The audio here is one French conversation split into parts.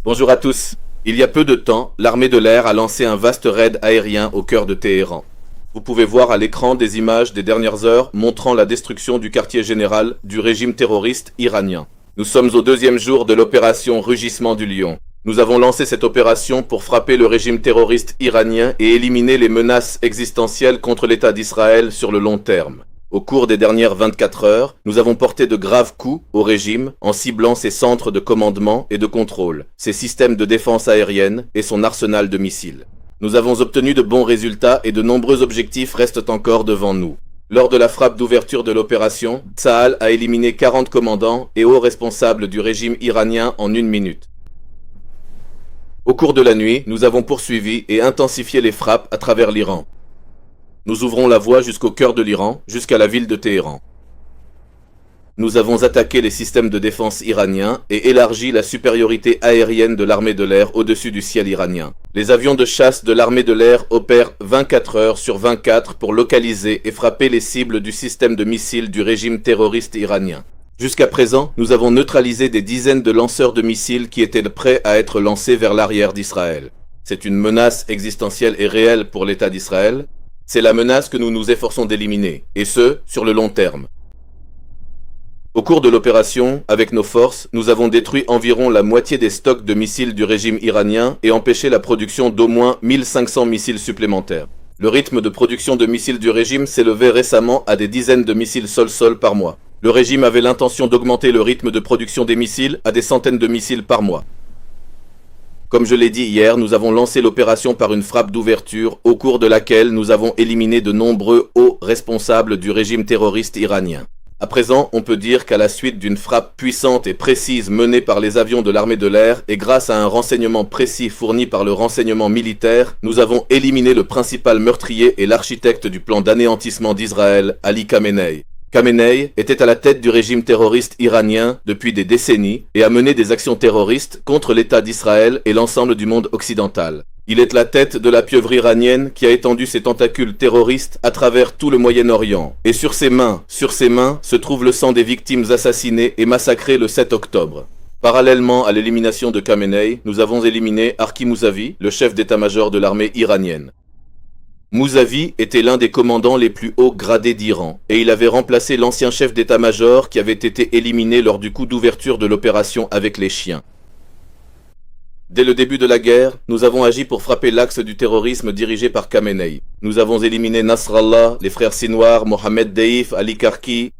Bonjour à tous. Il y a peu de temps, l'armée de l'air a lancé un vaste raid aérien au cœur de Téhéran. Vous pouvez voir à l'écran des images des dernières heures montrant la destruction du quartier général du régime terroriste iranien. Nous sommes au deuxième jour de l'opération Rugissement du Lion. Nous avons lancé cette opération pour frapper le régime terroriste iranien et éliminer les menaces existentielles contre l'État d'Israël sur le long terme. Au cours des dernières 24 heures, nous avons porté de graves coups au régime en ciblant ses centres de commandement et de contrôle, ses systèmes de défense aérienne et son arsenal de missiles. Nous avons obtenu de bons résultats et de nombreux objectifs restent encore devant nous. Lors de la frappe d'ouverture de l'opération, Tsahal a éliminé 40 commandants et hauts responsables du régime iranien en 1 minute. Au cours de la nuit, nous avons poursuivi et intensifié les frappes à travers l'Iran. Nous ouvrons la voie jusqu'au cœur de l'Iran, jusqu'à la ville de Téhéran. Nous avons attaqué les systèmes de défense iraniens et élargi la supériorité aérienne de l'armée de l'air au-dessus du ciel iranien. Les avions de chasse de l'armée de l'air opèrent 24 heures sur 24 pour localiser et frapper les cibles du système de missiles du régime terroriste iranien. Jusqu'à présent, nous avons neutralisé des dizaines de lanceurs de missiles qui étaient prêts à être lancés vers l'arrière d'Israël. C'est une menace existentielle et réelle pour l'État d'Israël. C'est la menace que nous nous efforçons d'éliminer, et ce, sur le long terme. Au cours de l'opération, avec nos forces, nous avons détruit environ la moitié des stocks de missiles du régime iranien et empêché la production d'au moins 1500 missiles supplémentaires. Le rythme de production de missiles du régime s'élevait récemment à des dizaines de missiles sol-sol par mois. Le régime avait l'intention d'augmenter le rythme de production des missiles à des centaines de missiles par mois. Comme je l'ai dit hier, nous avons lancé l'opération par une frappe d'ouverture au cours de laquelle nous avons éliminé de nombreux hauts responsables du régime terroriste iranien. À présent, on peut dire qu'à la suite d'une frappe puissante et précise menée par les avions de l'armée de l'air et grâce à un renseignement précis fourni par le renseignement militaire, nous avons éliminé le principal meurtrier et l'architecte du plan d'anéantissement d'Israël, Ali Khamenei. Khamenei était à la tête du régime terroriste iranien depuis des décennies et a mené des actions terroristes contre l'État d'Israël et l'ensemble du monde occidental. Il est la tête de la pieuvre iranienne qui a étendu ses tentacules terroristes à travers tout le Moyen-Orient. Et sur ses mains, se trouve le sang des victimes assassinées et massacrées le 7 octobre. Parallèlement à l'élimination de Khamenei, nous avons éliminé Arki Mousavi, le chef d'état-major de l'armée iranienne. Mousavi était l'un des commandants les plus hauts gradés d'Iran, et il avait remplacé l'ancien chef d'état-major qui avait été éliminé lors du coup d'ouverture de l'opération avec les chiens. Dès le début de la guerre, nous avons agi pour frapper l'axe du terrorisme dirigé par Khamenei. Nous avons éliminé Nasrallah, les frères Sinwar, Mohamed Deif, Ali Karki.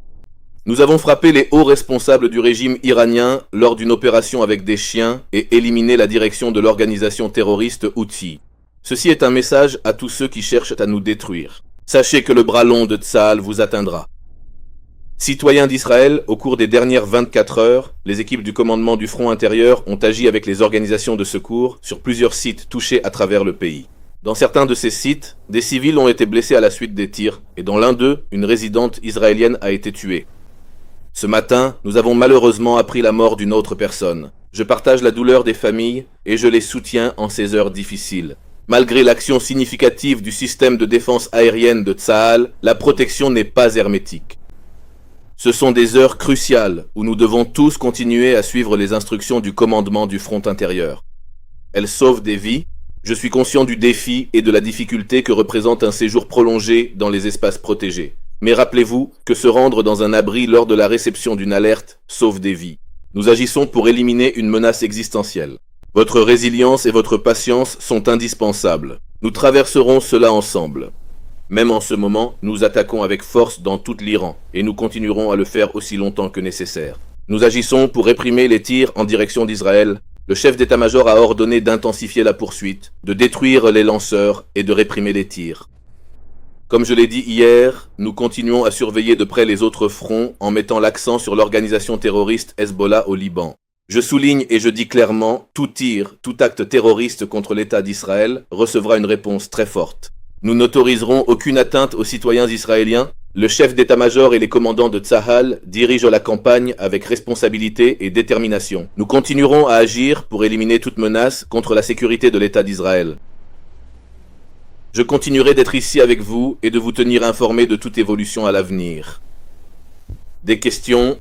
Nous avons frappé les hauts responsables du régime iranien lors d'une opération avec des chiens et éliminé la direction de l'organisation terroriste Houthi. Ceci est un message à tous ceux qui cherchent à nous détruire. Sachez que le bras long de Tsahal vous atteindra. Citoyens d'Israël, au cours des dernières 24 heures, les équipes du commandement du front intérieur ont agi avec les organisations de secours sur plusieurs sites touchés à travers le pays. Dans certains de ces sites, des civils ont été blessés à la suite des tirs, et dans l'un d'eux, une résidente israélienne a été tuée. Ce matin, nous avons malheureusement appris la mort d'une autre personne. Je partage la douleur des familles et je les soutiens en ces heures difficiles. Malgré l'action significative du système de défense aérienne de Tsahal, la protection n'est pas hermétique. Ce sont des heures cruciales où nous devons tous continuer à suivre les instructions du commandement du front intérieur. Elles sauvent des vies. Je suis conscient du défi et de la difficulté que représente un séjour prolongé dans les espaces protégés. Mais rappelez-vous que se rendre dans un abri lors de la réception d'une alerte sauve des vies. Nous agissons pour éliminer une menace existentielle. Votre résilience et votre patience sont indispensables. Nous traverserons cela ensemble. Même en ce moment, nous attaquons avec force dans tout l'Iran, et nous continuerons à le faire aussi longtemps que nécessaire. Nous agissons pour réprimer les tirs en direction d'Israël. Le chef d'état-major a ordonné d'intensifier la poursuite, de détruire les lanceurs et de réprimer les tirs. Comme je l'ai dit hier, nous continuons à surveiller de près les autres fronts en mettant l'accent sur l'organisation terroriste Hezbollah au Liban. Je souligne et je dis clairement, tout tir, tout acte terroriste contre l'État d'Israël recevra une réponse très forte. Nous n'autoriserons aucune atteinte aux citoyens israéliens. Le chef d'état-major et les commandants de Tsahal dirigent la campagne avec responsabilité et détermination. Nous continuerons à agir pour éliminer toute menace contre la sécurité de l'État d'Israël. Je continuerai d'être ici avec vous et de vous tenir informé de toute évolution à l'avenir. Des questions?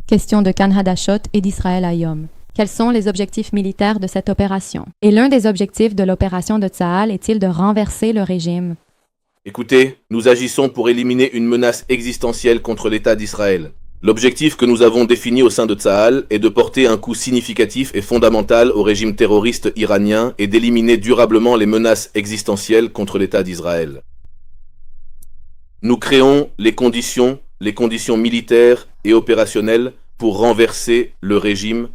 Question de Kan Hadashot et d'Israël Hayom. Quels sont les objectifs militaires de cette opération? Et l'un des objectifs de l'opération de Tsahal est-il de renverser le régime? Écoutez, nous agissons pour éliminer une menace existentielle contre l'État d'Israël. L'objectif que nous avons défini au sein de Tsahal est de porter un coup significatif et fondamental au régime terroriste iranien et d'éliminer durablement les menaces existentielles contre l'État d'Israël. Nous créons les conditions militaires et opérationnelles pour renverser le régime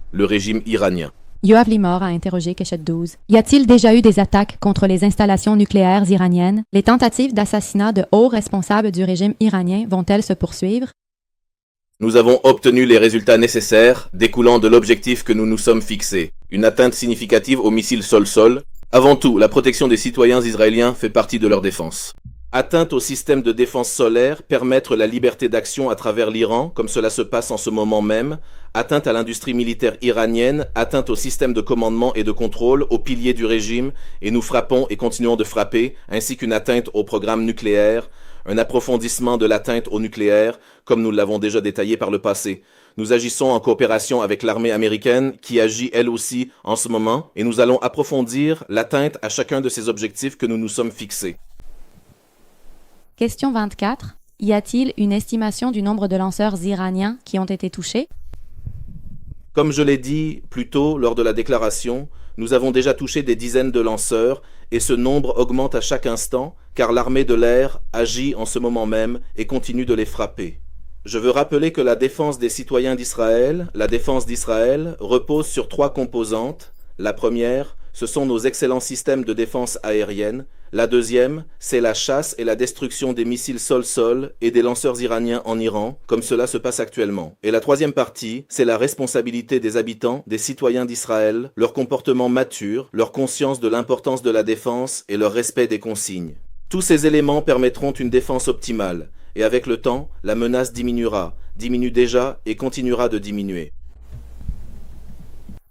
iranien. Yoav Limor a interrogé Keshet 12. Y a-t-il déjà eu des attaques contre les installations nucléaires iraniennes? Les tentatives d'assassinat de hauts responsables du régime iranien vont-elles se poursuivre? Nous avons obtenu les résultats nécessaires découlant de l'objectif que nous nous sommes fixés. Une atteinte significative aux missiles sol-sol. Avant tout, la protection des citoyens israéliens fait partie de leur défense. Atteinte au système de défense solaire, permettre la liberté d'action à travers l'Iran, comme cela se passe en ce moment même. Atteinte à l'industrie militaire iranienne, atteinte au système de commandement et de contrôle, aux piliers du régime, et nous frappons et continuons de frapper, ainsi qu'une atteinte au programme nucléaire, un approfondissement de l'atteinte au nucléaire, comme nous l'avons déjà détaillé par le passé. Nous agissons en coopération avec l'armée américaine, qui agit elle aussi en ce moment, et nous allons approfondir l'atteinte à chacun de ces objectifs que nous nous sommes fixés. Question 24. Y a-t-il une estimation du nombre de lanceurs iraniens qui ont été touchés? Comme je l'ai dit plus tôt lors de la déclaration, nous avons déjà touché des dizaines de lanceurs et ce nombre augmente à chaque instant car l'armée de l'air agit en ce moment même et continue de les frapper. Je veux rappeler que la défense des citoyens d'Israël, la défense d'Israël, repose sur 3 composantes. La première, ce sont nos excellents systèmes de défense aérienne. La deuxième, c'est la chasse et la destruction des missiles sol-sol et des lanceurs iraniens en Iran, comme cela se passe actuellement. Et la troisième partie, c'est la responsabilité des habitants, des citoyens d'Israël, leur comportement mature, leur conscience de l'importance de la défense et leur respect des consignes. Tous ces éléments permettront une défense optimale, et avec le temps, la menace diminue déjà et continuera de diminuer.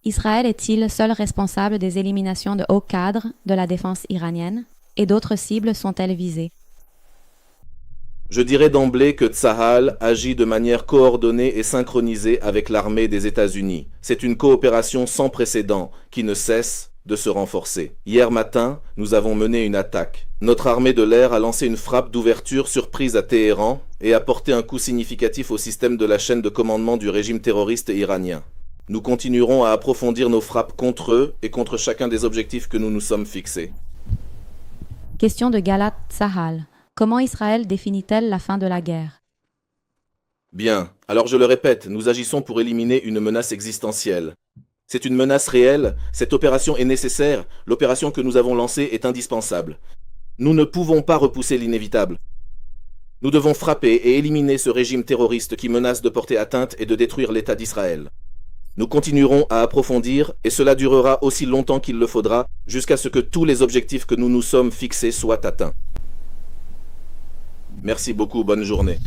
Israël est-il seul responsable des éliminations de hauts cadres de la défense iranienne? Et d'autres cibles sont-elles visées? Je dirais d'emblée que Tsahal agit de manière coordonnée et synchronisée avec l'armée des États-Unis. C'est une coopération sans précédent qui ne cesse de se renforcer. Hier matin, nous avons mené une attaque. Notre armée de l'air a lancé une frappe d'ouverture surprise à Téhéran et a porté un coup significatif au système de la chaîne de commandement du régime terroriste iranien. Nous continuerons à approfondir nos frappes contre eux et contre chacun des objectifs que nous nous sommes fixés. Question de Galat Tsahal. Comment Israël définit-elle la fin de la guerre? Bien, alors je le répète, nous agissons pour éliminer une menace existentielle. C'est une menace réelle, cette opération est nécessaire, l'opération que nous avons lancée est indispensable. Nous ne pouvons pas repousser l'inévitable. Nous devons frapper et éliminer ce régime terroriste qui menace de porter atteinte et de détruire l'État d'Israël. Nous continuerons à approfondir et cela durera aussi longtemps qu'il le faudra jusqu'à ce que tous les objectifs que nous nous sommes fixés soient atteints. Merci beaucoup, bonne journée.